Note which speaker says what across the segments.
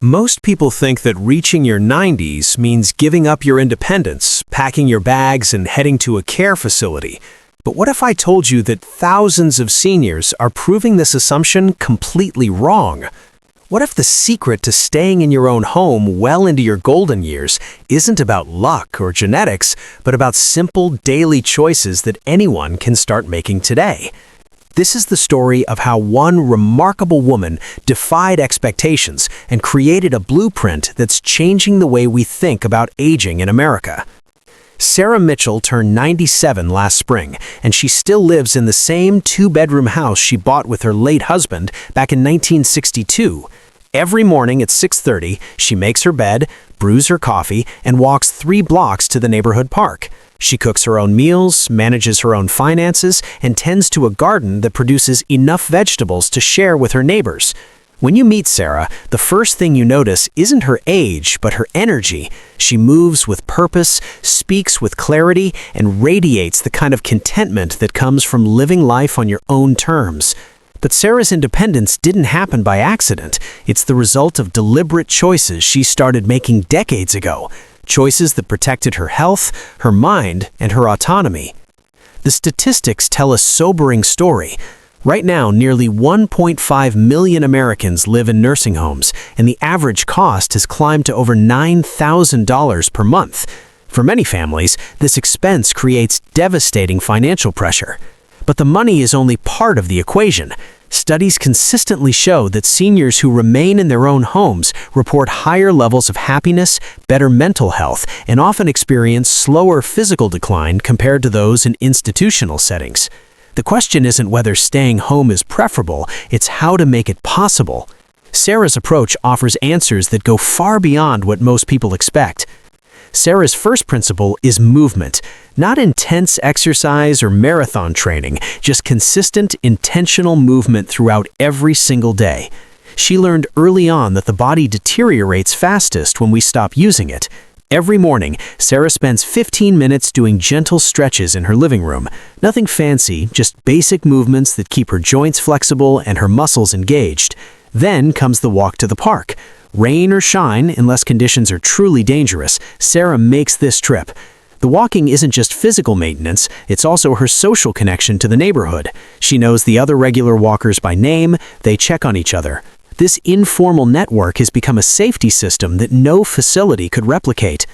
Speaker 1: Most people think that reaching your 90s means giving up your independence, packing your bags, and heading to a care facility. But what if I told you that thousands of seniors are proving this assumption completely wrong? What if the secret to staying in your own home well into your golden years isn't about luck or genetics, but about simple daily choices that anyone can start making today? This is the story of how one remarkable woman defied expectations and created a blueprint that's changing the way we think about aging in America. Sarah Mitchell turned 97 last spring, and she still lives in the same two-bedroom house she bought with her late husband back in 1962. Every morning at 6:30, she makes her bed, brews her coffee, and walks 3 blocks to the neighborhood park. She cooks her own meals, manages her own finances, and tends to a garden that produces enough vegetables to share with her neighbors. When you meet Sarah, the first thing you notice isn't her age, but her energy. She moves with purpose, speaks with clarity, and radiates the kind of contentment that comes from living life on your own terms. But Sarah's independence didn't happen by accident. It's the result of deliberate choices she started making decades ago. Choices that protected her health, her mind, and her autonomy. The statistics tell a sobering story. Right now, nearly 1.5 million Americans live in nursing homes, and the average cost has climbed to over $9,000 per month. For many families, this expense creates devastating financial pressure. But the money is only part of the equation. Studies consistently show that seniors who remain in their own homes report higher levels of happiness, better mental health, and often experience slower physical decline compared to those in institutional settings. The question isn't whether staying home is preferable, it's how to make it possible. Sarah's approach offers answers that go far beyond what most people expect. Sarah's first principle is movement. Not intense exercise or marathon training, just consistent, intentional movement throughout every single day. She learned early on that the body deteriorates fastest when we stop using it. Every morning, Sarah spends 15 minutes doing gentle stretches in her living room. Nothing fancy, just basic movements that keep her joints flexible and her muscles engaged. Then comes the walk to the park. Rain or shine, unless conditions are truly dangerous, Sarah makes this trip. The walking isn't just physical maintenance, it's also her social connection to the neighborhood. She knows the other regular walkers by name, they check on each other. This informal network has become a safety system that no facility could replicate.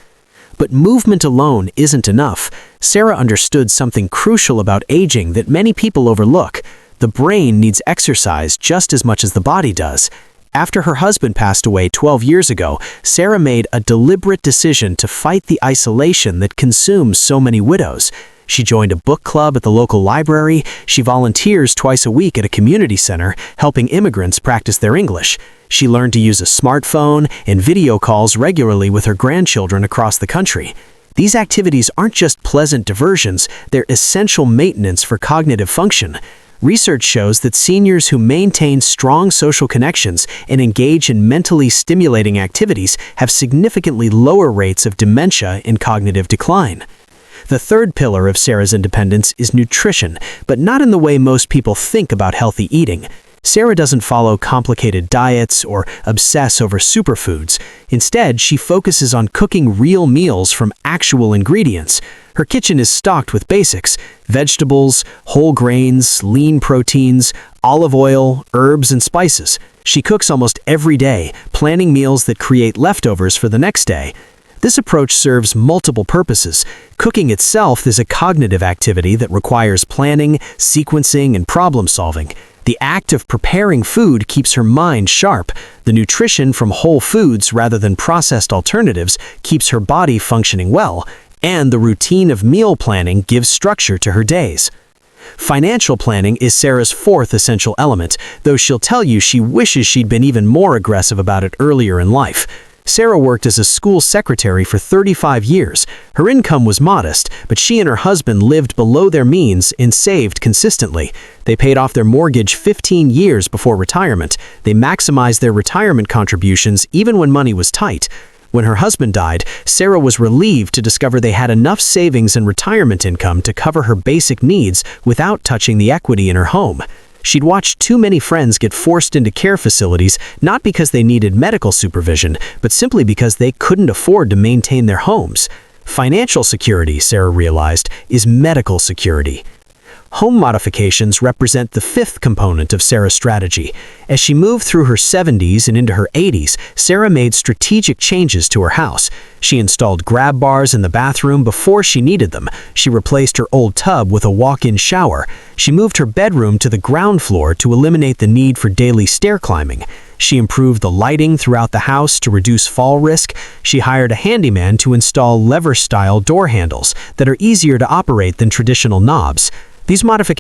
Speaker 1: But movement alone isn't enough. Sarah understood something crucial about aging that many people overlook. The brain needs exercise just as much as the body does. After her husband passed away 12 years ago, Sarah made a deliberate decision to fight the isolation that consumes so many widows. She joined a book club at the local library. She volunteers twice a week at a community center, helping immigrants practice their English. She learned to use a smartphone and video calls regularly with her grandchildren across the country. These activities aren't just pleasant diversions, they're essential maintenance for cognitive function. Research shows that seniors who maintain strong social connections and engage in mentally stimulating activities have significantly lower rates of dementia and cognitive decline. The third pillar of Sarah's independence is nutrition, but not in the way most people think about healthy eating. Sarah doesn't follow complicated diets or obsess over superfoods. Instead, she focuses on cooking real meals from actual ingredients. Her kitchen is stocked with basics: vegetables, whole grains, lean proteins, olive oil, herbs, and spices. She cooks almost every day, planning meals that create leftovers for the next day. This approach serves multiple purposes. Cooking itself is a cognitive activity that requires planning, sequencing, and problem solving. The act of preparing food keeps her mind sharp. The nutrition from whole foods rather than processed alternatives keeps her body functioning well. And the routine of meal planning gives structure to her days. Financial planning is Sarah's fourth essential element, though she'll tell you she wishes she'd been even more aggressive about it earlier in life. Sarah worked as a school secretary for 35 years. Her income was modest, but she and her husband lived below their means and saved consistently. They paid off their mortgage 15 years before retirement. They maximized their retirement contributions even when money was tight. When her husband died, Sarah was relieved to discover they had enough savings and retirement income to cover her basic needs without touching the equity in her home. She'd watched too many friends get forced into care facilities not because they needed medical supervision, but simply because they couldn't afford to maintain their homes. Financial security, Sarah realized, is medical security. Home modifications represent the fifth component of Sarah's strategy. As she moved through her 70s and into her 80s, Sarah made strategic changes to her house. She installed grab bars in the bathroom before she needed them. She replaced her old tub with a walk-in shower. She moved her bedroom to the ground floor to eliminate the need for daily stair climbing. She improved the lighting throughout the house to reduce fall risk. She hired a handyman to install lever-style door handles that are easier to operate than traditional knobs. These modifications